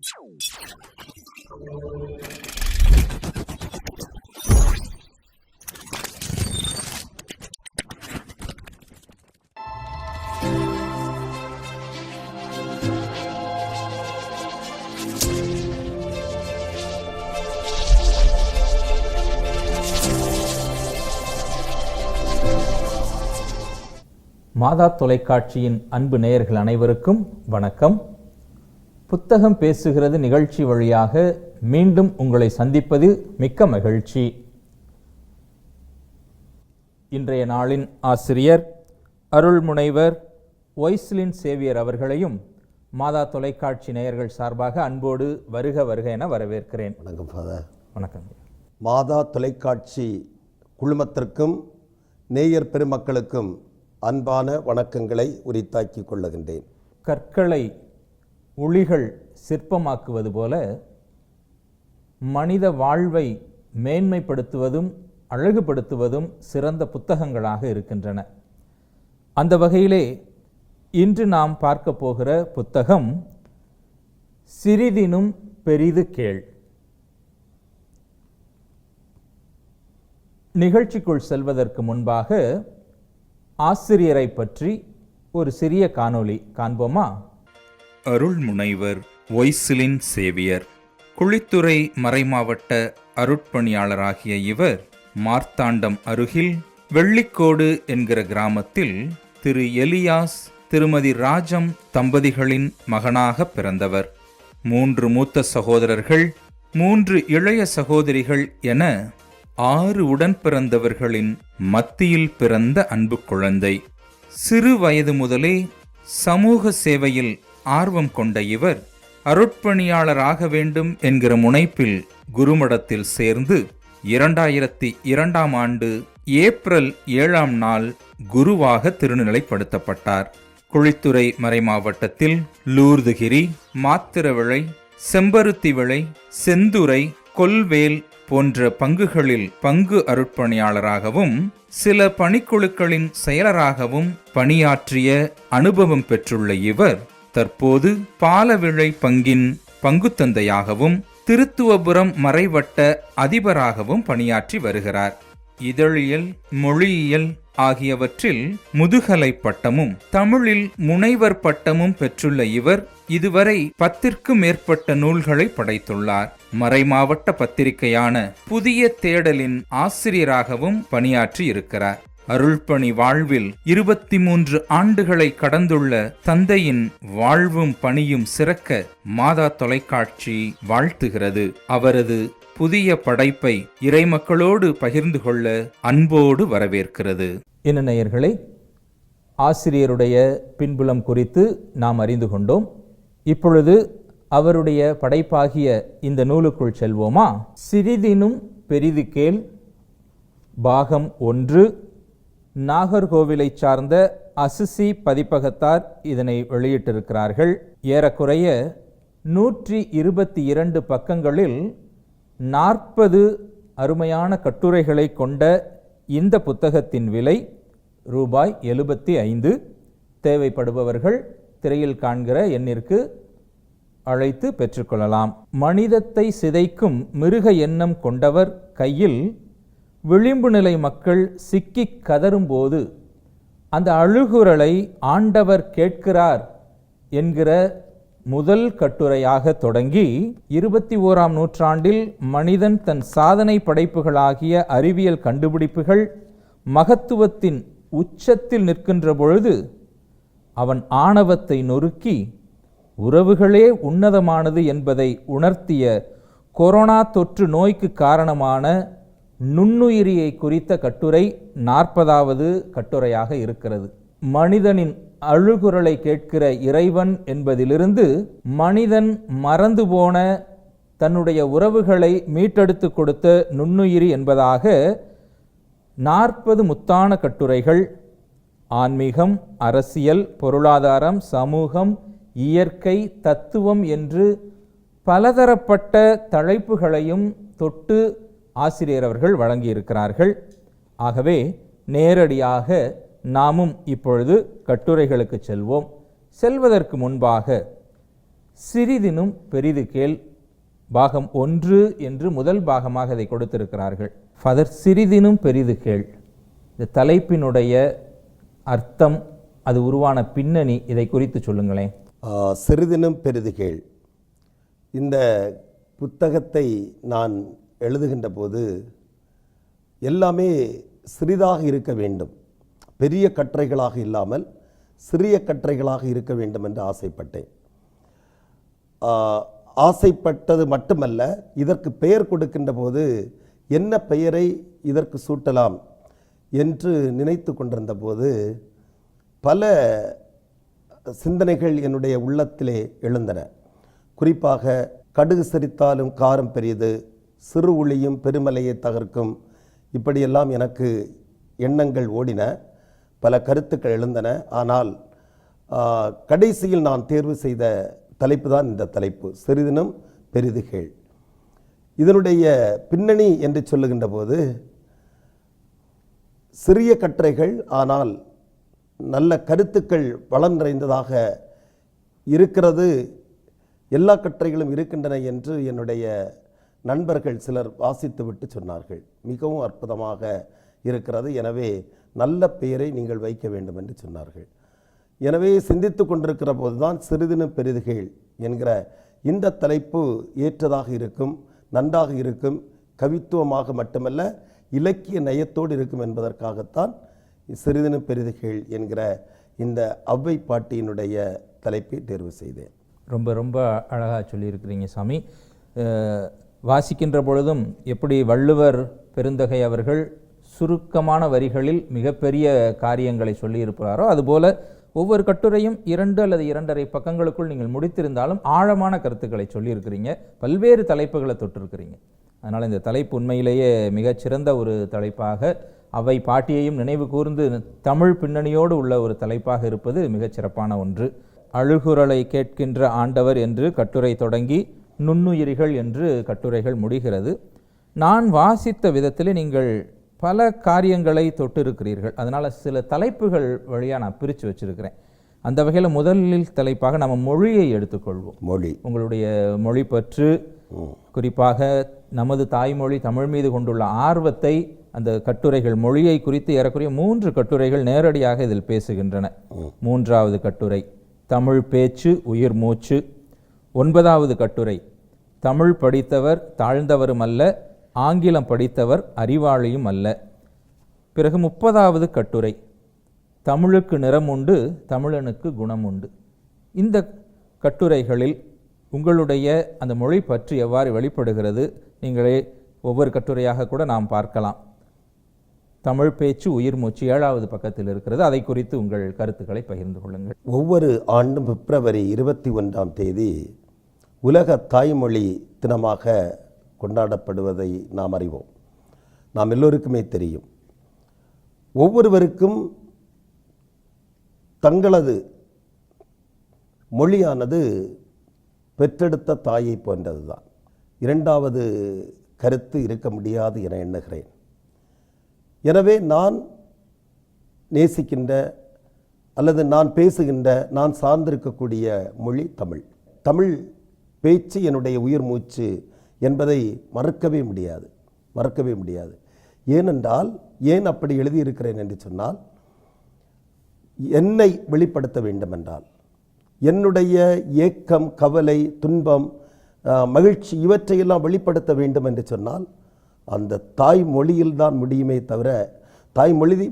மாதா தொலைக்காட்சியின் அன்பு நேயர்கள் அனைவருக்கும் வணக்கம். புத்தகம் பேசுகிறது நிகழ்ச்சி வழியாக மீண்டும் உங்களை சந்திப்பது மிக்க மகிழ்ச்சி. இன்றைய நாளின் ஆசிரியர் அருள்முனைவர் ஒய்ஸ்லின் சேவியர் அவர்களையும் மாதா தொலைக்காட்சி நேயர்கள் சார்பாக அன்போடு வருக வருக என வரவேற்கிறேன். வணக்கம் ஃபாதர். வணக்கம். மாதா தொலைக்காட்சி குழுமத்திற்கும் நேயர் பெருமக்களுக்கும் அன்பான வணக்கங்களை உரித்தாக்கிக் கொள்ளுகின்றேன். கற்களை ஒளிகள் சிற்பமாக்குவது போல மனித வாழ்வை மேன்மைப்படுத்துவதும் அழகுபடுத்துவதும் சிறந்த புத்தகங்களாக இருக்கின்றன. அந்த வகையிலே இன்று நாம் பார்க்க போகிற புத்தகம் சிறிதினும் பெரிது கேள். நிகழ்ச்சிக்குள் செல்வதற்கு முன்பாக ஆசிரியரை பற்றி ஒரு சிறிய காணொளி காண்போமா? அருள்முனைவர் ஒய்ஸ்லின் சேவியர் குழித்துறை மறைமாவட்ட அருட்பணியாளராகிய இவர் மார்த்தாண்டம் அருகில் வெள்ளிக்கோடு என்கிற கிராமத்தில் திரு எலியாஸ் திருமதி ராஜம் தம்பதிகளின் மகனாக பிறந்தவர். 3 மூத்த சகோதரர்கள், 3 இளைய சகோதரிகள் என 6 உடன் பிறந்தவர்களின் மத்தியில் பிறந்த அன்பு குழந்தை. சிறு வயது முதலே சமூக சேவையில் ஆர்வம் கொண்ட இவர் அருட்பணியாளராக வேண்டும் என்கிற முனைப்பில் குருமடத்தில் சேர்ந்து 2002ஆம் ஆண்டு ஏப்ரல் 7ஆம் நாள் குருவாக திருநிலைப்படுத்தப்பட்டார். குழித்துறை மறைமாவட்டத்தில் லூர்துகிரி, மாத்திரவிளை, செம்பருத்திவிளை, செந்துறை, கொல்வேல் போன்ற பங்குகளில் பங்கு அருட்பணியாளராகவும் சில பணிக்குழுக்களின் செயலராகவும் பணியாற்றிய அனுபவம் பெற்றுள்ள இவர் தற்போது பாலவிளை பங்கின் பங்குத்தந்தையாகவும் திருத்துவபுரம் மறைவட்ட அதிபராகவும் பணியாற்றி வருகிறார். இதழியல், மொழியியல் ஆகியவற்றில் முதுகலை பட்டமும் தமிழில் முனைவர் பட்டமும் பெற்றுள்ள இவர் இதுவரை 10க்கும் மேற்பட்ட நூல்களை படைத்துள்ளார். மறைமாவட்ட பத்திரிகையான புதிய தேடலின் ஆசிரியராகவும் பணியாற்றி இருக்கிறார். அருள்பணி வாழ்வில் 23 ஆண்டுகளை கடந்துள்ள தந்தையின் வாழ்வும் பணியும் சிறக்க மாதா தொலைக்காட்சி வாழ்த்துகிறது. அவரது புதிய படைப்பை இறைமக்களோடு பகிர்ந்து கொள்ள அன்போடு வரவேற்கிறது. என்ன நேயர்களே, ஆசிரியருடைய பின்புலம் குறித்து நாம் அறிந்து கொண்டோம். இப்பொழுது அவருடைய படைப்பாகிய இந்த நூலுக்குள் செல்வோமா? சிறிதினும் பெரிது கேள், பாகம் 1. நாகர்கோவிலை சார்ந்த அசிசி பதிப்பகத்தார் இதனை வெளியிட்டிருக்கிறார்கள். ஏறக்குறைய 122 பக்கங்களில் 40 அருமையான கட்டுரைகளை கொண்ட இந்த புத்தகத்தின் விலை ரூபாய் 75. தேவைப்படுபவர்கள் திரையில் காண்கிற எண்ணிற்கு அழைத்து பெற்றுக்கொள்ளலாம். மனிதத்தை சிதைக்கும் மிருக எண்ணம் கொண்டவர் கையில் விளிம்பு நிலை மக்கள் சிக்கிக் கதறும்போது அந்த அழுகுரலை ஆண்டவர் கேட்கிறார் என்கிற முதல் கட்டுரையாக தொடங்கி 21ஆம் நூற்றாண்டில் மனிதன் தன் சாதனை படைப்புகளாகிய அறிவியல் கண்டுபிடிப்புகள் மகத்துவத்தின் உச்சத்தில் நிற்கின்ற பொழுது அவன் ஆணவத்தை நொறுக்கி உறவுகளே உன்னதமானது என்பதை உணர்த்திய கொரோனா தொற்று நோய்க்கு காரணமான நுண்ணுயிரியை குறித்த கட்டுரை 40வது கட்டுரையாக இருக்கிறது. மனிதனின் அழுகுரலை கேட்கிற இறைவன் என்பதிலிருந்து மனிதன் மறந்து போன தன்னுடைய உறவுகளை மீட்டெடுத்து கொடுத்த நுண்ணுயிரி என்பதாக 40 முத்தான கட்டுரைகள் ஆன்மீகம், அரசியல், பொருளாதாரம், சமூகம், இயற்கை, தத்துவம் என்று பலதரப்பட்ட தலைப்புகளையும் தொட்டு ஆசிரியர் அவர்கள் வழங்கியிருக்கிறார்கள். ஆகவே நேரடியாக நாமும் இப்பொழுது கட்டுரைகளுக்கு செல்வோம். செல்வதற்கு முன்பாக சிறிதினும் பெரிது கேள் பாகம் 1 என்று முதல் பாகமாக அதை கொடுத்திருக்கிறார்கள். ஃபாதர், சிறிதினும் பெரிது கேள், இந்த தலைப்பினுடைய அர்த்தம், அது உருவான பின்னணி, இதை குறித்து சொல்லுங்களேன். சிறிதினும் பெரிது கேள். இந்த புத்தகத்தை நான் எழுதுகின்ற போது எல்லாமே சிறிதாக இருக்க வேண்டும், பெரிய கட்டுரைகளாக இல்லாமல் சிறிய கட்டுரைகளாக இருக்க வேண்டும் என்று ஆசைப்பட்டேன். ஆசைப்பட்டது மட்டுமல்ல, இதற்கு பெயர் கொடுக்கின்ற போது என்ன பெயரை இதற்கு சூட்டலாம் என்று நினைத்து கொண்டிருந்த போது பல சிந்தனைகள் என்னுடைய உள்ளத்திலே எழுந்தன. குறிப்பாக கடுகு சிரித்தாலும் காரம் பெரியது, சிறு உளியும் பெருமலையை தகர்க்கும், இப்படியெல்லாம் எனக்கு எண்ணங்கள் ஓடின, பல கருத்துக்கள் எழுந்தன. ஆனால் கடைசியில் நான் தேர்வு செய்த தலைப்பு தான் இந்த தலைப்பு, சிறிதினும் பெரிது கேள். இதனுடைய பின்னணி என்று சொல்லுகின்ற போது சிறிய கட்டுரைகள் ஆனால் நல்ல கருத்துக்கள் வளம் நிறைந்ததாக இருக்கிறது, எல்லா கட்டுரைகளும் இருக்கின்றன என்று என்னுடைய நண்பர்கள் சிலர் வாசித்துவிட்டு சொன்னார்கள். மிகவும் அற்புதமாக இருக்கிறது, எனவே நல்ல பெயரை நீங்கள் வைக்க வேண்டும் என்று சொன்னார்கள். எனவே சிந்தித்து கொண்டிருக்கிற போதுதான் சிறிதினும் பெரிது கேள் என்கிற இந்த தலைப்பு ஏற்றதாக இருக்கும், நன்றாக இருக்கும், கவித்துவமாக மட்டுமல்ல இலக்கிய நயத்தோடு இருக்கும் என்பதற்காகத்தான் சிறிதினும் பெரிது கேள் என்கிற இந்த அவ்வை பாட்டியினுடைய தலைப்பை தேர்வு செய்தேன். ரொம்ப ரொம்ப அழகாக சொல்லியிருக்கிறீங்க சாமி. வாசிக்கின்ற பொழுதும் எப்படி வள்ளுவர் பெருந்தகை அவர்கள் சுருக்கமான வரிகளில் மிகப்பெரிய காரியங்களை சொல்லியிருக்கிறாரோ, அதுபோல ஒவ்வொரு கட்டுரையும் 2 அல்லது 2.5 பக்கங்களுக்குள் நீங்கள் முடித்திருந்தாலும் ஆழமான கருத்துக்களை சொல்லியிருக்கிறீங்க, பல்வேறு தலைப்புகளை தொட்டிருக்கிறீங்க. அதனால் இந்த தலைப்பு உண்மையிலேயே மிகச்சிறந்த ஒரு தலைப்பாக, அவை பாட்டியையும் நினைவு கூர்ந்து தமிழ் பின்னணியோடு உள்ள ஒரு தலைப்பாக இருப்பது மிகச்சிறப்பான ஒன்று. அழுகுரலை கேட்கின்ற ஆண்டவர் என்று கட்டுரை தொடங்கி நுண்ணுயிரிகள் என்று கட்டுரைகள் முடிகிறது. நான் வாசித்த விதத்தில் நீங்கள் பல காரியங்களை தொட்டிருக்கிறீர்கள், அதனால் சில தலைப்புகள் வழியாக நான் பிரித்து வச்சிருக்கிறேன். அந்த வகையில் முதலில் தலைப்பாக நம்ம மொழியை எடுத்துக்கொள்வோம். மொழி, உங்களுடைய மொழி பற்று, குறிப்பாக நமது தாய்மொழி தமிழ் மீது கொண்டுள்ள ஆர்வத்தை அந்த கட்டுரைகள், மொழியை குறித்து ஏறக்குறைய 3 கட்டுரைகள் நேரடியாக இதில் பேசுகின்றன. 3வது கட்டுரை தமிழ் பேச்சு உயிர் மூச்சு. 9வது கட்டுரை தமிழ் படித்தவர் தாழ்ந்தவரும் அல்ல, ஆங்கிலம் படித்தவர் அறிவாளியும் அல்ல. பிறகு 30வது கட்டுரை தமிழுக்கு நிறம் உண்டு, தமிழனுக்கு குணம் உண்டு. இந்த கட்டுரைகளில் உங்களுடைய அந்த மொழி பற்றி எவ்வாறு வெளிப்படுகிறது, நீங்களே ஒவ்வொரு கட்டுரையாக கூட நாம் பார்க்கலாம். தமிழ் பேச்சு உயிர் மூச்சு 7வது பக்கத்தில் இருக்கிறது, அதை குறித்து உங்கள் கருத்துக்களை பகிர்ந்து கொள்ளுங்கள். ஒவ்வொரு ஆண்டும் பிப்ரவரி 21ஆம் தேதி உலக தாய்மொழி தினமாக கொண்டாடப்படுவதை நாம் அறிவோம். நாம் எல்லோருக்குமே தெரியும். ஒவ்வொருவருக்கும் தங்களது மொழியானது பெற்றெடுத்த தாயை போன்றது தான். 2வது கருத்து இருக்க முடியாது என எண்ணுகிறேன். எனவே நான் நேசிக்கின்ற அல்லது நான் பேசுகின்ற, நான் சார்ந்திருக்கக்கூடிய மொழி தமிழ். தமிழ் பேச்சு என்னுடைய உயிர் மூச்சு என்பதை மறக்கவே முடியாது. ஏனென்றால், ஏன் அப்படி எழுதியிருக்கிறேன் என்று சொன்னால், என்னை வெளிப்படுத்த வேண்டும் என்றால், என்னுடைய ஏக்கம், கவலை, துன்பம், மகிழ்ச்சி இவற்றையெல்லாம் வெளிப்படுத்த வேண்டும் என்று சொன்னால் அந்த தாய்மொழியில்தான் முடியுமே தவிர,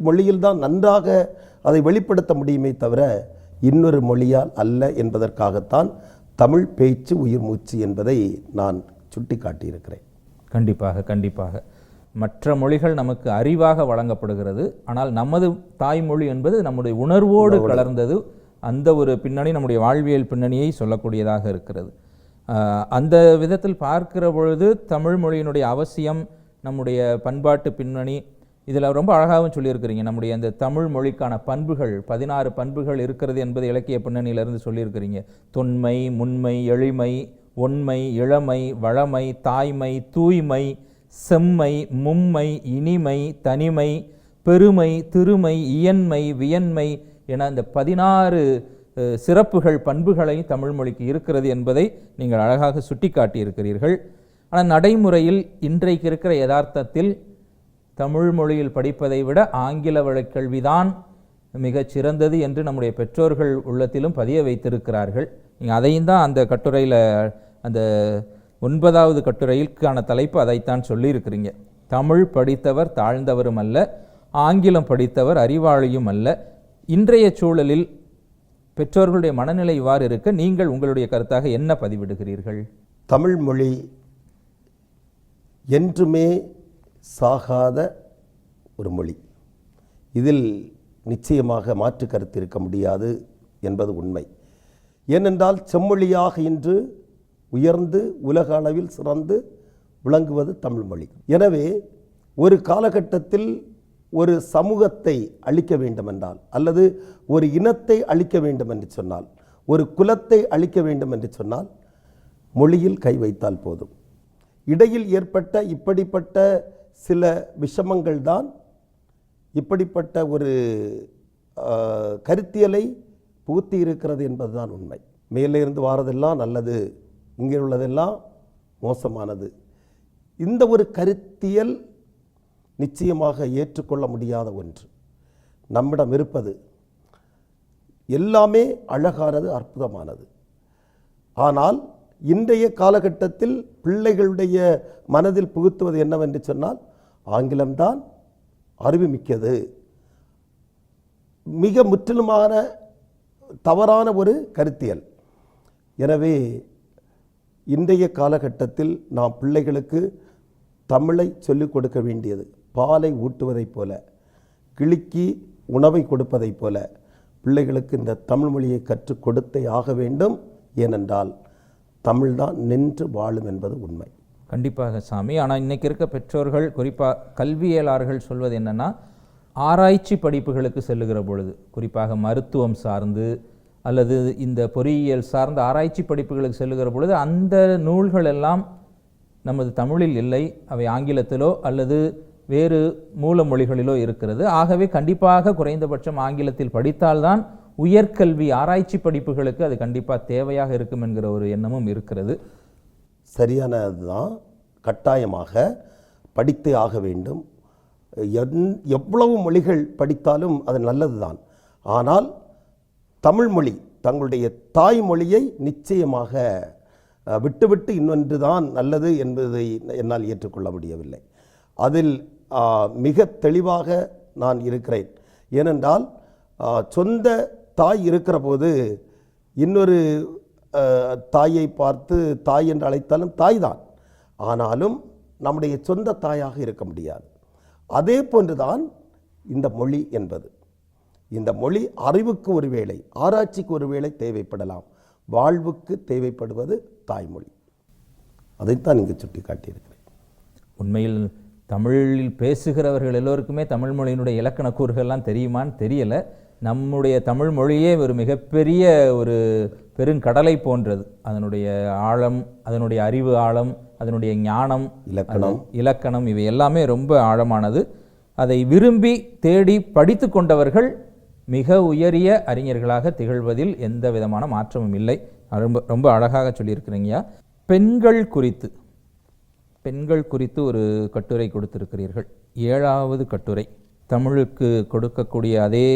மொழியில்தான் நன்றாக அதை வெளிப்படுத்த முடியுமே தவிர இன்னொரு மொழியால் அல்ல என்பதற்காகத்தான் தமிழ் பேச்சு உயிர் மூச்சு என்பதை நான் சுட்டி காட்டியிருக்கிறேன். கண்டிப்பாக மற்ற மொழிகள் நமக்கு அறிவாக வழங்கப்படுகிறது, ஆனால் நமது தாய்மொழி என்பது நம்முடைய உணர்வோடு கலர்ந்தது. அந்த ஒரு பின்னணி நம்முடைய வாழ்வியல் பின்னணியை சொல்லக்கூடியதாக இருக்கிறது. அந்த விதத்தில் பார்க்கிற பொழுது தமிழ் மொழியினுடைய அவசியம், நம்முடைய பண்பாட்டு பின்னணி, இதில் ரொம்ப அழகாகவும் சொல்லியிருக்கிறீங்க. நம்முடைய அந்த தமிழ் மொழிக்கான பண்புகள் 16 பண்புகள் இருக்கிறது என்பது இலக்கிய பின்னணியிலிருந்து சொல்லியிருக்கிறீங்க. தொன்மை, முன்மை, எளிமை, ஒன்மை, இளமை, வளமை, தாய்மை, தூய்மை, செம்மை, மும்மை, இனிமை, தனிமை, பெருமை, திருமை, இயன்மை, வியன்மை என அந்த 16 சிறப்புகள் பண்புகளை தமிழ் மொழிக்கு இருக்கிறது என்பதை நீங்கள் அழகாக சுட்டி காட்டியிருக்கிறீர்கள். ஆனால் நடைமுறையில் இன்றைக்கு இருக்கிற யதார்த்தத்தில் தமிழ் மொழியில் படிப்பதை விட ஆங்கில வழிக் கல்விதான் மிகச் சிறந்தது என்று நம்முடைய பெற்றோர்கள் உள்ளத்திலும் பதிய வைத்திருக்கிறார்கள். நீங்கள் அதையும் தான் அந்த கட்டுரையில், அந்த 9வது கட்டுரையிற்கான தலைப்பு அதைத்தான் சொல்லியிருக்கிறீங்க. தமிழ் படித்தவர் தாழ்ந்தவரும் அல்ல, ஆங்கிலம் படித்தவர் அறிவாளியும் அல்ல. இன்றைய சூழலில் பெற்றோர்களுடைய மனநிலை இவ்வாறு இருக்க நீங்கள் உங்களுடைய கருத்தாக என்ன பதிவிடுகிறீர்கள்? தமிழ் மொழி என்றுமே சாகாத ஒரு மொழி. இதில் நிச்சயமாக மாற்று கருத்து இருக்க முடியாது என்பது உண்மை. ஏனென்றால் செம்மொழியாக இன்று உயர்ந்து உலக அளவில் சிறந்து விளங்குவது தமிழ் மொழி. எனவே ஒரு காலகட்டத்தில் ஒரு சமூகத்தை அழிக்க வேண்டுமென்றால், அல்லது ஒரு இனத்தை அழிக்க வேண்டும் என்று சொன்னால், ஒரு குலத்தை அழிக்க வேண்டும் என்று சொன்னால் மொழியில் கை வைத்தால் போதும். இடையில் ஏற்பட்ட இப்படிப்பட்ட சில விஷமங்கள் தான் இப்படிப்பட்ட ஒரு கருத்தியலை புகுத்தி இருக்கிறது என்பதுதான் உண்மை. மேலே இருந்து வாரதெல்லாம் நல்லது, இங்கே உள்ளதெல்லாம் மோசமானது. இந்த ஒரு கருத்தியல் நிச்சயமாக ஏற்றுக்கொள்ள முடியாத ஒன்று. நம்மிடம் இருப்பது எல்லாமே அழகானது, அற்புதமானது. ஆனால் இன்றைய காலகட்டத்தில் பிள்ளைகளுடைய மனதில் புகுத்துவது என்னவென்று சொன்னால், ஆங்கிலம்தான் அறிவுமிக்கது. மிக முற்றிலுமான தவறான ஒரு கருத்தியல். எனவே இன்றைய காலகட்டத்தில் நாம் பிள்ளைகளுக்கு தமிழை சொல்லிக் கொடுக்க வேண்டியது பாலை ஊட்டுவதைப் போல, கிளிக்கு உணவை கொடுப்பதைப் போல பிள்ளைகளுக்கு இந்த தமிழ் மொழியை கற்றுக் கொடுத்தே ஆக வேண்டும். ஏனென்றால் தமிழ்தான் நின்று வாழும் என்பது உண்மை. கண்டிப்பாக சாமி. ஆனால் இன்றைக்கி இருக்க பெற்றோர்கள், குறிப்பாக கல்வியலாளர்கள் சொல்வது என்னென்னா, ஆராய்ச்சி படிப்புகளுக்கு செல்லுகிற பொழுது, குறிப்பாக மருத்துவம் சார்ந்து அல்லது இந்த பொறியியல் சார்ந்த ஆராய்ச்சி படிப்புகளுக்கு செல்லுகிற பொழுது அந்த நூல்கள் எல்லாம் நமது தமிழில் இல்லை, அவை ஆங்கிலத்திலோ அல்லது வேறு மூல மொழிகளிலோ இருக்கிறது. ஆகவே கண்டிப்பாக குறைந்தபட்சம் ஆங்கிலத்தில் படித்தால்தான் உயர்கல்வி ஆராய்ச்சி படிப்புகளுக்கு அது கண்டிப்பாக தேவையாக இருக்கும் என்கிற ஒரு எண்ணமும் இருக்கிறது. சரியானதுதான். கட்டாயமாக படித்தே ஆக வேண்டும். எவ்வளவு மொழிகள் படித்தாலும் அது நல்லது தான். ஆனால் தமிழ் மொழி, தங்களுடைய தாய்மொழியை நிச்சயமாக விட்டுவிட்டு இன்னொன்று தான் நல்லது என்பதை என்னால் ஏற்றுக்கொள்ள முடியவில்லை. அதில் மிக தெளிவாக நான் இருக்கிறேன். ஏனென்றால் சொந்த தாய் இருக்கிற போது இன்னொரு தாயை பார்த்து தாய் என்று அழைத்தாலும் தாய் தான். ஆனாலும் நம்முடைய சொந்த தாயாக இருக்க முடியாது. அதே போன்றுதான் இந்த மொழி என்பது. இந்த மொழி அறிவுக்கு ஒரு வேளை, ஆராய்ச்சிக்கு ஒரு வேளை தேவைப்படலாம். வாழ்வுக்கு தேவைப்படுவது தாய்மொழி. அதைத்தான் இங்கு சுட்டி காட்டியிருக்கிறேன். உண்மையில் தமிழில் பேசுகிறவர்கள் எல்லோருக்குமே தமிழ் மொழியினுடைய இலக்கண கூறுகள்லாம் தெரியுமான்னு தெரியலை. நம்முடைய தமிழ் மொழியே ஒரு மிகப்பெரிய ஒரு பெருங்கடலை போன்றது. அதனுடைய ஆழம், அதனுடைய அறிவு ஆழம், அதனுடைய ஞானம், இலக்கணம் இவை எல்லாமே ரொம்ப ஆழமானது. அதை விரும்பி தேடி படித்து கொண்டவர்கள் மிக உயரிய அறிஞர்களாக திகழ்வதில் எந்த விதமான மாற்றமும் இல்லை. ரொம்ப ரொம்ப அழகாக சொல்லியிருக்கிறீங்க. பெண்கள் குறித்து ஒரு கட்டுரை கொடுத்திருக்கிறீர்கள். 7வது கட்டுரை. தமிழுக்கு கொடுக்கக்கூடிய அதே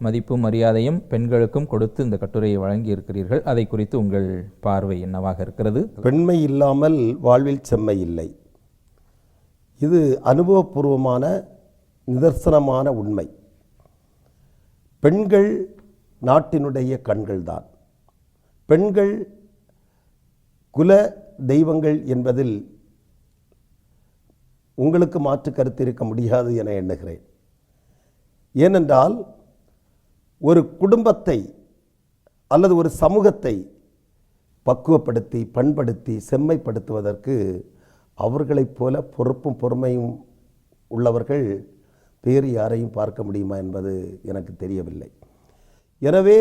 மதிப்பும் மரியாதையும் பெண்களுக்கும் கொடுத்து இந்த கட்டுரையை வழங்கி இருக்கிறீர்கள். அதை குறித்து உங்கள் பார்வை என்னவாக இருக்கிறது? பெண்மை இல்லாமல் வாழ்வில் செம்மை இல்லை. இது அனுபவபூர்வமான நிதர்சனமான உண்மை. பெண்கள் நாட்டினுடைய கண்கள்தான். பெண்கள் குல தெய்வங்கள் என்பதில் உங்களுக்கு மாற்று கருத்து இருக்க முடியாது என எண்ணுகிறேன். ஏனென்றால் ஒரு குடும்பத்தை அல்லது ஒரு சமூகத்தை பக்குவப்படுத்தி பண்படுத்தி செம்மைப்படுத்துவதற்கு அவர்களைப் போல பொறுப்பும் பொறுமையும் உள்ளவர்கள் வேறு யாரையும் பார்க்க முடியுமா என்பது எனக்கு தெரியவில்லை. எனவே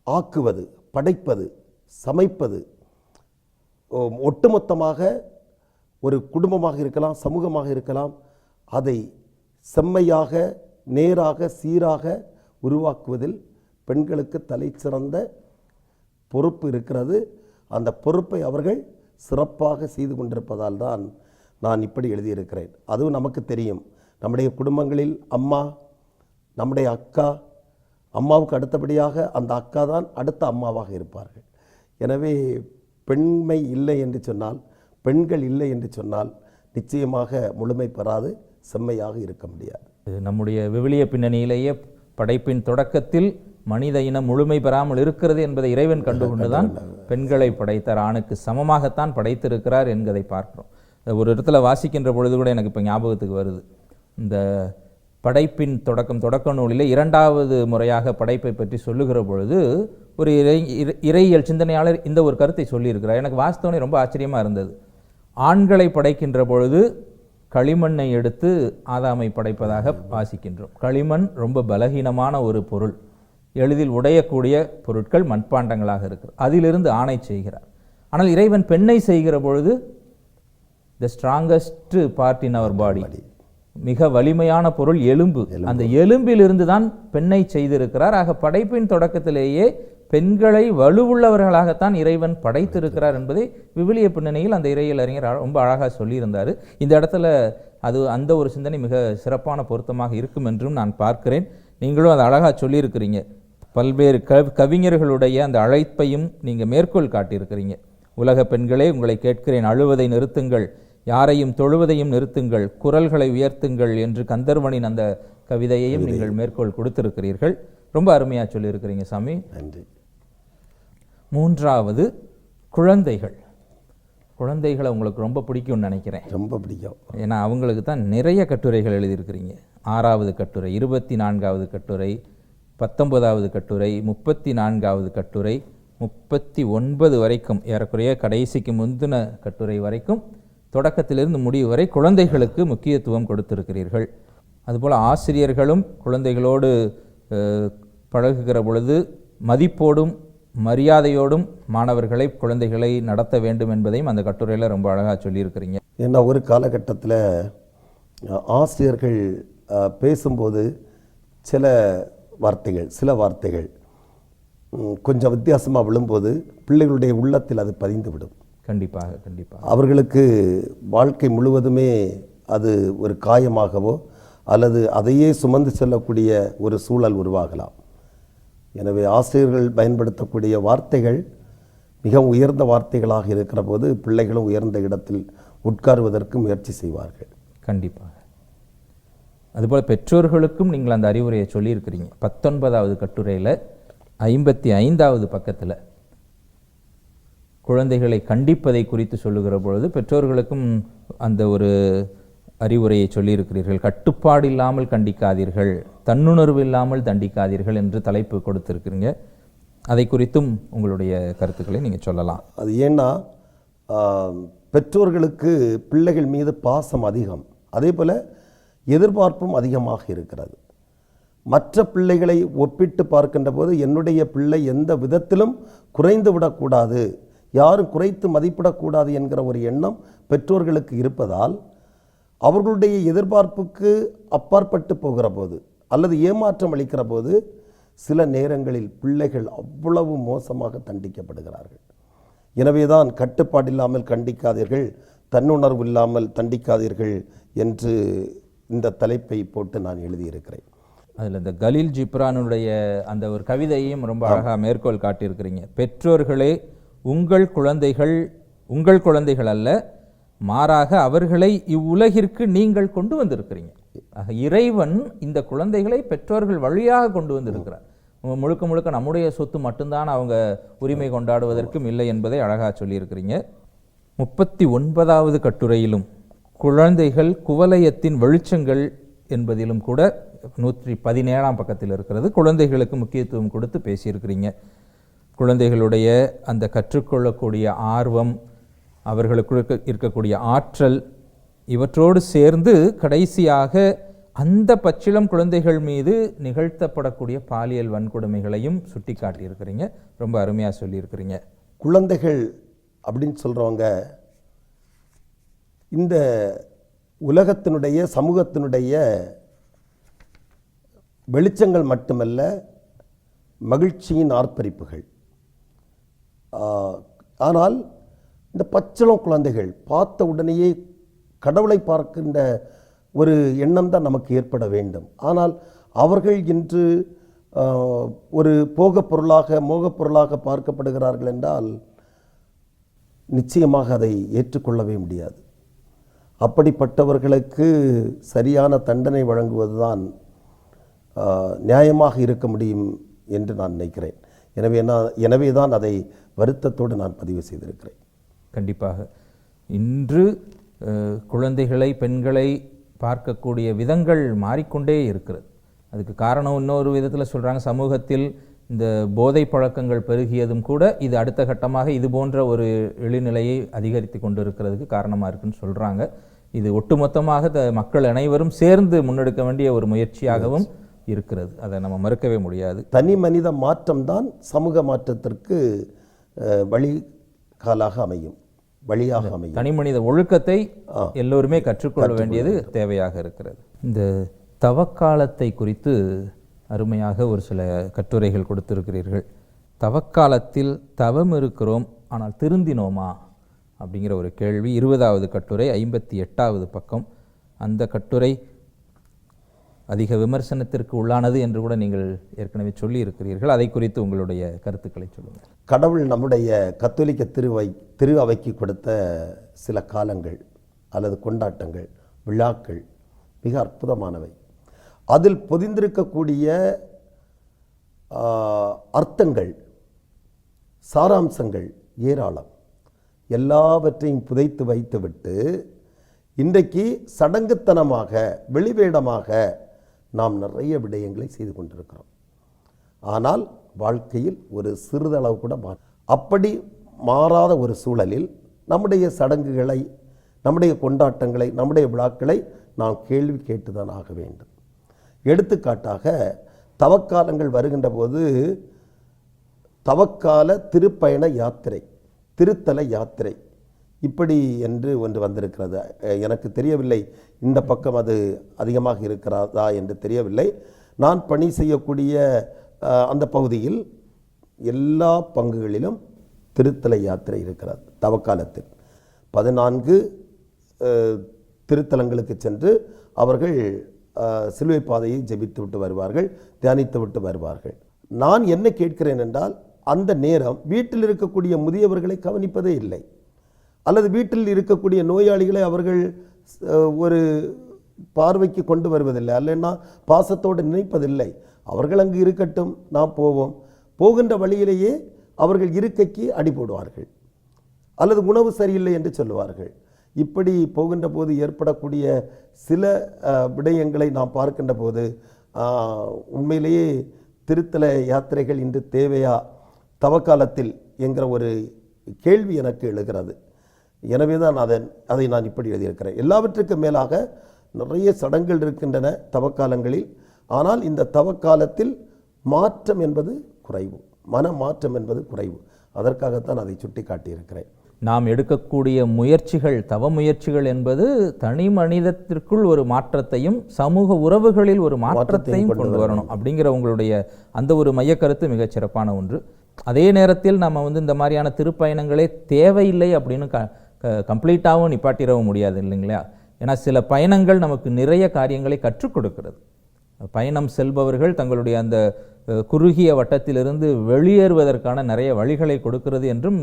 ஆக்குவது, படைப்பது, சமைப்பது, ஒட்டுமொத்தமாக ஒரு குடும்பமாக இருக்கலாம், சமூகமாக இருக்கலாம், அதை செம்மையாக நேராக சீராக உருவாக்குவதில் பெண்களுக்கு தலை சிறந்த பொறுப்பு இருக்கிறது. அந்த பொறுப்பை அவர்கள் சிறப்பாக செய்து கொண்டிருப்பதால் தான் நான் இப்படி எழுதியிருக்கிறேன். அதுவும் நமக்கு தெரியும், நம்முடைய குடும்பங்களில் அம்மா, நம்முடைய அக்கா, அம்மாவுக்கு அடுத்தபடியாக அந்த அக்கா தான் அடுத்த அம்மாவாக இருப்பார்கள். எனவே பெண்மை இல்லை என்று சொன்னால், பெண்கள் இல்லை என்று சொன்னால் நிச்சயமாக முழுமை பெறாது, செம்மையாக இருக்க முடியாது. நம்முடைய விவிலிய பின்னணியிலேயே படைப்பின் தொடக்கத்தில் மனித இனம் முழுமை பெறாமல் இருக்கிறது என்பதை இறைவன் கண்டுகொண்டுதான் பெண்களை படைத்தார். ஆணுக்கு சமமாகத்தான் படைத்திருக்கிறார் என்கிறதை பார்க்கிறோம். ஒரு இடத்துல வாசிக்கின்ற பொழுது கூட எனக்கு இப்போ ஞாபகத்துக்கு வருது. இந்த படைப்பின் தொடக்க நூலில் 2வது முறையாக படைப்பை பற்றி சொல்லுகிற பொழுது ஒரு இறையியல் சிந்தனையாளர் இந்த ஒரு கருத்தை சொல்லியிருக்கிறார். எனக்கு வாஸ்தவனே ரொம்ப ஆச்சரியமாக இருந்தது. ஆண்களை படைக்கின்ற பொழுது களிமண்ணை எடுத்து ஆதாமை படைப்பதாக வாசிக்கின்றோம். களிமண் ரொம்ப பலகீனமான ஒரு பொருள், எளிதில் உடையக்கூடிய பொருட்கள் மண்பாண்டங்களாக இருக்கிறது. அதிலிருந்து ஆணை செய்கிறார். ஆனால் இறைவன் பெண்ணை செய்கிற பொழுது த ஸ்ட்ராங்கஸ்ட் பார்ட் இன் அவர் பாடி, மிக வலிமையான பொருள் எலும்பு. அந்த எலும்பிலிருந்து தான் பெண்ணை செய்திருக்கிறார். ஆக படைப்பின் தொடக்கத்திலேயே பெண்களை வலுவுள்ளவர்களாகத்தான் இறைவன் படைத்திருக்கிறார் என்பதை விவிலிய பின்னணியில் அந்த இறையியல் அறிஞர் ரொம்ப அழகாக சொல்லியிருந்தார். இந்த இடத்துல அந்த ஒரு சிந்தனை மிக சிறப்பான பொருத்தமாக இருக்கும் என்றும் நான் பார்க்கிறேன். நீங்களும் அதை அழகாக சொல்லியிருக்கிறீங்க. பல்வேறு கவிஞர்களுடைய அந்த அழைப்பையும் நீங்கள் மேற்கோள் காட்டியிருக்கிறீங்க. உலக பெண்களே, உங்களை கேட்கிறேன், அழுவதை நிறுத்துங்கள், யாரையும் தொழுவதையும் நிறுத்துங்கள், குரல்களை உயர்த்துங்கள் என்று கந்தர்வனின் அந்த கவிதையையும் நீங்கள் மேற்கோள் கொடுத்திருக்கிறீர்கள். ரொம்ப அருமையாக சொல்லியிருக்கிறீங்க சாமி. நன்றி. 3வது குழந்தைகள். குழந்தைகளை உங்களுக்கு ரொம்ப பிடிக்கும்னு நினைக்கிறேன். ரொம்ப பிடிக்கும். ஏன்னா அவங்களுக்கு தான் நிறைய கட்டுரைகள் எழுதியிருக்கிறீங்க. 6வது கட்டுரை, 24வது கட்டுரை, 19வது கட்டுரை, 34வது கட்டுரை, 39 வரைக்கும், ஏறக்குறைய கடைசிக்கு முந்தின கட்டுரை வரைக்கும், தொடக்கத்திலிருந்து முடிவு வரை குழந்தைகளுக்கு முக்கியத்துவம் கொடுத்திருக்கிறீர்கள். அதுபோல் ஆசிரியர்களும் குழந்தைகளோடு பழகுகிற பொழுது மதிப்போடும் மரியாதையோடும் மாணவர்களை, குழந்தைகளை நடத்த வேண்டும் என்பதையும் அந்த கட்டுரையில் ரொம்ப அழகாக சொல்லியிருக்கிறீங்க. ஏன்னா ஒரு காலகட்டத்தில் ஆசிரியர்கள் பேசும்போது சில வார்த்தைகள் கொஞ்சம் வித்தியாசமாக விழும்போது பிள்ளைகளுடைய உள்ளத்தில் அது பதிந்துவிடும். கண்டிப்பாக அவர்களுக்கு வாழ்க்கை முழுவதுமே அது ஒரு காயமாகவோ அல்லது அதையே சுமந்து செல்லக்கூடிய ஒரு சூழல் உருவாகலாம். எனவே ஆசிரியர்கள் பயன்படுத்தக்கூடிய வார்த்தைகள் மிகவும் உயர்ந்த வார்த்தைகளாக இருக்கிற போது பிள்ளைகளும் உயர்ந்த இடத்தில் உட்காருவதற்கு முயற்சி செய்வார்கள். கண்டிப்பாக. அதுபோல் பெற்றோர்களுக்கும் நீங்கள் அந்த அறிவுரையை சொல்லியிருக்கிறீங்க. 19வது கட்டுரையில் 55வது பக்கத்தில் குழந்தைகளை கண்டிப்பதை குறித்து சொல்லுகிற பொழுது பெற்றோர்களுக்கும் அந்த ஒரு அறிவுரையை சொல்லியிருக்கிறீர்கள். கட்டுப்பாடு இல்லாமல் கண்டிக்காதீர்கள், தன்னுணர்வு இல்லாமல் தண்டிக்காதீர்கள் என்று தலைப்பு கொடுத்திருக்கிறீங்க. அதை குறித்தும் உங்களுடைய கருத்துக்களை நீங்கள் சொல்லலாம். அது ஏன்னா பெற்றோர்களுக்கு பிள்ளைகள் மீது பாசம் அதிகம், அதே போல் எதிர்பார்ப்பும் அதிகமாக இருக்கிறது. மற்ற பிள்ளைகளை ஒப்பிட்டு பார்க்கின்ற போது என்னுடைய பிள்ளை எந்த விதத்திலும் குறைந்து விடக்கூடாது, யாரும் குறைத்து மதிப்பிடக்கூடாது என்கிற ஒரு எண்ணம் பெற்றோர்களுக்கு இருப்பதால் அவர்களுடைய எதிர்பார்ப்புக்கு அப்பாற்பட்டு போகிற போது அல்லது ஏமாற்றம் அளிக்கிற போது சில நேரங்களில் பிள்ளைகள் அவ்வளவு மோசமாக தண்டிக்கப்படுகிறார்கள். எனவேதான் கட்டுப்பாடில்லாமல் கண்டிக்காதீர்கள், தன்னுணர்வு இல்லாமல் தண்டிக்காதீர்கள் என்று இந்த தலைப்பை போட்டு நான் எழுதியிருக்கிறேன். அதில் இந்த கலீல் ஜிப்ரானுடைய அந்த ஒரு கவிதையும் ரொம்ப அழகாக மேற்கோள் காட்டியிருக்கிறீங்க. பெற்றோர்களே, உங்கள் குழந்தைகள் அல்ல, மாறாக அவர்களை இவ்வுலகிற்கு நீங்கள் கொண்டு வந்திருக்கிறீங்க. இறைவன் இந்த குழந்தைகளை பெற்றோர்கள் வழியாக கொண்டு வந்திருக்கிறார். முழுக்க முழுக்க நம்முடைய சொத்து மட்டும்தான் அவங்க உரிமை கொண்டாடுவதற்கும் இல்லை என்பதை அழகாக சொல்லியிருக்கிறீங்க. 39வது கட்டுரையிலும் குழந்தைகள் குவலயத்தின் வெளிச்சங்கள் என்பதிலும் கூட 117ஆம் பக்கத்தில் இருக்கிறது. குழந்தைகளுக்கு முக்கியத்துவம் கொடுத்து பேசியிருக்கிறீங்க. குழந்தைகளுடைய அந்த கற்றுக்கொள்ளக்கூடிய ஆர்வம், அவர்களுக்கு இருக்கக்கூடிய ஆற்றல், இவற்றோடு சேர்ந்து கடைசியாக அந்த பச்சிளம் குழந்தைகள் மீது நிகழ்த்தப்படக்கூடிய பாலியல் வன்கொடுமைகளையும் சுட்டி காட்டியிருக்கிறீங்க. ரொம்ப அருமையாக சொல்லியிருக்கிறீங்க. குழந்தைகள் அப்படின்னு சொல்கிறவங்க இந்த உலகத்தினுடைய சமூகத்தினுடைய வெளிச்சங்கள் மட்டுமல்ல, மகிழ்ச்சியின் ஆர்ப்பரிப்புகள். ஆனால் இந்த பச்சிளம் குழந்தைகள் பார்த்த உடனேயே கடவுளை பார்க்கின்ற ஒரு எண்ணம் தான் நமக்கு ஏற்பட வேண்டும். ஆனால் அவர்கள் இன்று ஒரு போகப் பொருளாக மோகப் பொருளாக பார்க்கப்படுகிறார்கள் என்றால் நிச்சயமாக அதை ஏற்றுக்கொள்ளவே முடியாது. அப்படிப்பட்டவர்களுக்கு சரியான தண்டனை வழங்குவதுதான் நியாயமாக இருக்க முடியும் என்று நான் நினைக்கிறேன். எனவே தான் அதை வருத்தத்தோடு நான் பதிவு செய்திருக்கிறேன். கண்டிப்பாக இன்று குழந்தைகளை பெண்களை பார்க்கக்கூடிய விதங்கள் மாறிக்கொண்டே இருக்கிறது. அதுக்கு காரணம் இன்னொரு விதத்தில் சொல்கிறாங்க, சமூகத்தில் இந்த போதை பழக்கங்கள் பெருகியதும் கூட இது அடுத்த கட்டமாக இது போன்ற ஒரு இழிநிலையை அதிகரித்து கொண்டு இருக்கிறதுக்கு காரணமாக இருக்குன்னு சொல்கிறாங்க. இது ஒட்டுமொத்தமாக மக்கள் அனைவரும் சேர்ந்து முன்னெடுக்க வேண்டிய ஒரு முயற்சியாகவும் இருக்கிறது. அதை நம்ம மறுக்கவே முடியாது. தனி மனித மாற்றம்தான் சமூக மாற்றத்திற்கு வழியாக அமையும். தனி மனித ஒழுக்கத்தை எல்லோருமே கற்றுக்கொள்ள வேண்டியது தேவையாக இருக்கிறது. இந்த தவக்காலத்தை குறித்து அருமையாக ஒரு சில கட்டுரைகள் கொடுத்திருக்கிறீர்கள். தவக்காலத்தில் தவம் இருக்கிறோம் ஆனால் திருந்தினோமா அப்படிங்கிற ஒரு கேள்வி 20வது கட்டுரை 58வது பக்கம். அந்த கட்டுரை அதிக விமர்சனத்திற்கு உள்ளானது என்று கூட நீங்கள் ஏற்கனவே சொல்லி இருக்கிறீர்கள். அதை குறித்து உங்களுடைய கருத்துக்களை சொல்லுங்கள். கடவுள் நம்முடைய கத்தோலிக்க திரு அவைக்கு கொடுத்த சில காலங்கள் அல்லது கொண்டாட்டங்கள், விழாக்கள் மிக அற்புதமானவை. அதில் பொதிந்திருக்கக்கூடிய அர்த்தங்கள், சாராம்சங்கள் ஏராளம். எல்லாவற்றையும் புதைத்து வைத்துவிட்டு இன்றைக்கு சடங்குத்தனமாக வெளிவேடமாக நாம் நிறைய விடயங்களை செய்து கொண்டிருக்கிறோம். ஆனால் வாழ்க்கையில் ஒரு சிறிதளவு கூட அப்படி மாறாத ஒரு சூழலில் நம்முடைய சடங்குகளை, நம்முடைய கொண்டாட்டங்களை, நம்முடைய விழாக்களை நாம் கேள்வி கேட்டுதான் ஆக வேண்டும். எடுத்துக்காட்டாக தவக்காலங்கள் வருகின்ற போது தவக்கால திருப்பயண யாத்திரை, திருத்தல யாத்திரை இப்படி என்று ஒன்று வந்திருக்கிறது. எனக்கு தெரியவில்லை இந்த பக்கம் அது அதிகமாக இருக்கிறதா என்று தெரியவில்லை. நான் பணி செய்யக்கூடிய அந்த பகுதியில் எல்லா பங்குகளிலும் திருத்தல யாத்திரை இருக்கிறது. தவக்காலத்தில் 14 திருத்தலங்களுக்கு சென்று அவர்கள் சிலுவை பாதையை ஜெபித்து விட்டு வருவார்கள், தியானித்து விட்டு வருவார்கள். நான் என்ன கேட்கிறேன் என்றால், அந்த நேரம் வீட்டில் இருக்கக்கூடிய முதியவர்களை கவனிப்பதே இல்லை, அல்லது வீட்டில் இருக்கக்கூடிய நோயாளிகளை அவர்கள் ஒரு பார்வைக்கு கொண்டு வருவதில்லை, அல்லனா பாசத்தோடு நினைப்பதில்லை. அவர்கள் அங்கு இருக்கட்டும், நாம் போவோம். போகின்ற வழியிலேயே அவர்கள் இருக்கைக்கு அடி போடுவார்கள், அல்லது உணவு சரியில்லை என்று சொல்லுவார்கள். இப்படி போகின்ற போது ஏற்படக்கூடிய சில விடயங்களை நாம் பார்க்கின்ற போது உண்மையிலேயே திருத்தல யாத்திரைகள் இன்று தேவையா தவக்காலத்தில் என்கிற ஒரு கேள்வி எனக்கு எழுகிறது. எனவே தான் அதை நான் இப்படி எழுதியிருக்கிறேன். எல்லாவற்றுக்கும் மேலாக நிறைய சடங்குகள் இருக்கின்றன தவக்காலங்களில். ஆனால் இந்த தவக்காலத்தில் மாற்றம் என்பது குறைவு, மன மாற்றம் என்பது குறைவு. அதற்காகத்தான் அதை சுட்டி காட்டியிருக்கிறேன். நாம் எடுக்கக்கூடிய முயற்சிகள், தவ முயற்சிகள் என்பது தனி மனிதத்திற்குள் ஒரு மாற்றத்தையும் சமூக உறவுகளில் ஒரு மாற்றத்தையும் கொண்டு வரணும் அப்படிங்கிற உங்களுடைய அந்த ஒரு மையக்கருத்து மிகச் சிறப்பான ஒன்று. அதே நேரத்தில் நம்ம இந்த மாதிரியான திருப்பயணங்களே தேவையில்லை அப்படின்னு கம்ப்ளீட்டாகவும் நிப்பாட்டிடவும் முடியாது இல்லைங்களா? ஏன்னா சில பயணங்கள் நமக்கு நிறைய காரியங்களை கற்றுக் கொடுக்கிறது. பயணம் செல்பவர்கள் தங்களுடைய அந்த குறுகிய வட்டத்திலிருந்து வெளியேறுவதற்கான நிறைய வழிகளை கொடுக்கிறது என்றும்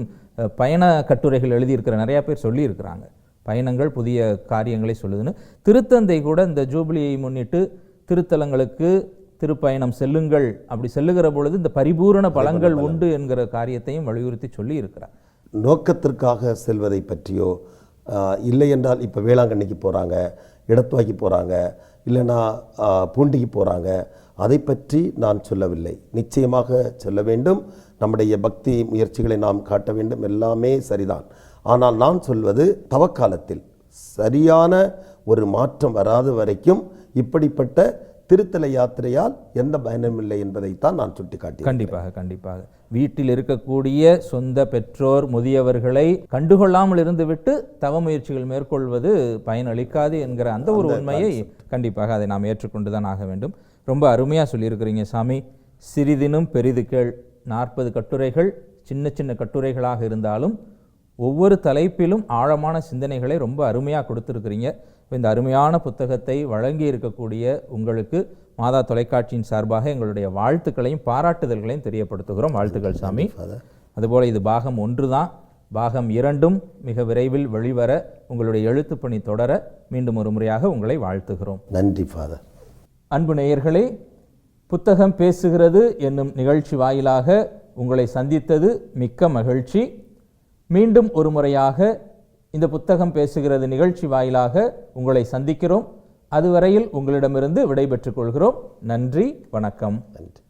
பயண கட்டுரைகள் எழுதியிருக்கிற நிறையா பேர் சொல்லியிருக்கிறாங்க. பயணங்கள் புதிய காரியங்களை சொல்லுதுன்னு. திருத்தந்தை கூட இந்த ஜூபிலியை முன்னிட்டு திருத்தலங்களுக்கு திருப்பயணம் செல்லுங்கள், அப்படி செல்லுகிற பொழுது இந்த பரிபூரண பலன்கள் உண்டு என்கிற காரியத்தையும் வலியுறுத்தி சொல்லி இருக்கிறார். நோக்கத்திற்காக செல்வதை பற்றியோ, இல்லை என்றால் இப்போ வேளாங்கண்ணிக்கு போகிறாங்க, இடத்துவாய்க்கு போகிறாங்க, இல்லைன்னா பூண்டிக்கு போகிறாங்க, அதை பற்றி நான் சொல்லவில்லை. நிச்சயமாக சொல்ல வேண்டும், நம்முடைய பக்தி முயற்சிகளை நாம் காட்ட வேண்டும், எல்லாமே சரிதான். ஆனால் நான் சொல்வது தவக்காலத்தில் சரியான ஒரு மாற்றம் வராத வரைக்கும் இப்படிப்பட்ட திருத்தல யாத்திரையால் எந்த பயனும் இல்லை என்பதைத்தான் நான் சுட்டிக்காட்டி. கண்டிப்பாக வீட்டில் இருக்கக்கூடிய சொந்த பெற்றோர் முதியவர்களை கண்டுகொள்ளாமல் இருந்துவிட்டு தவ முயற்சிகள் மேற்கொள்வது பயனளிக்காது என்கிற அந்த ஒரு உண்மையை கண்டிப்பாக அதை நாம் ஏற்றுக்கொண்டு தான் ஆக வேண்டும். ரொம்ப அருமையாக சொல்லியிருக்கிறீங்க சாமி. சிறிதினும் பெரிது கேள் 40 கட்டுரைகள் சின்ன சின்ன கட்டுரைகளாக இருந்தாலும் ஒவ்வொரு தலைப்பிலும் ஆழமான சிந்தனைகளை ரொம்ப அருமையாக கொடுத்துருக்குறீங்க. இந்த அருமையான புத்தகத்தை வழங்கி இருக்கக்கூடிய உங்களுக்கு மாதா தொலைக்காட்சியின் சார்பாக எங்களுடைய வாழ்த்துக்களையும் பாராட்டுதல்களையும் தெரியப்படுத்துகிறோம். வாழ்த்துக்கள் சாமி. அதுபோல் இது பாகம் 1 தான். பாகம் 2ம் மிக விரைவில் வெளிவர உங்களுடைய எழுத்துப்பணி தொடர மீண்டும் ஒரு முறையாக உங்களை வாழ்த்துகிறோம். நன்றி ஃபாதர். அன்பு நேயர்களே, புத்தகம் பேசுகிறது என்னும் நிகழ்ச்சி வாயிலாக உங்களை சந்தித்தது மிக்க மகிழ்ச்சி. மீண்டும் ஒரு முறையாக இந்த புத்தகம் பேசுகிறது நிகழ்ச்சி வாயிலாக உங்களை சந்திக்கிறோம். அதுவரையில் உங்களிடமிருந்து விடைபெற்றுக் கொள்கிறோம். நன்றி, வணக்கம். நன்றி.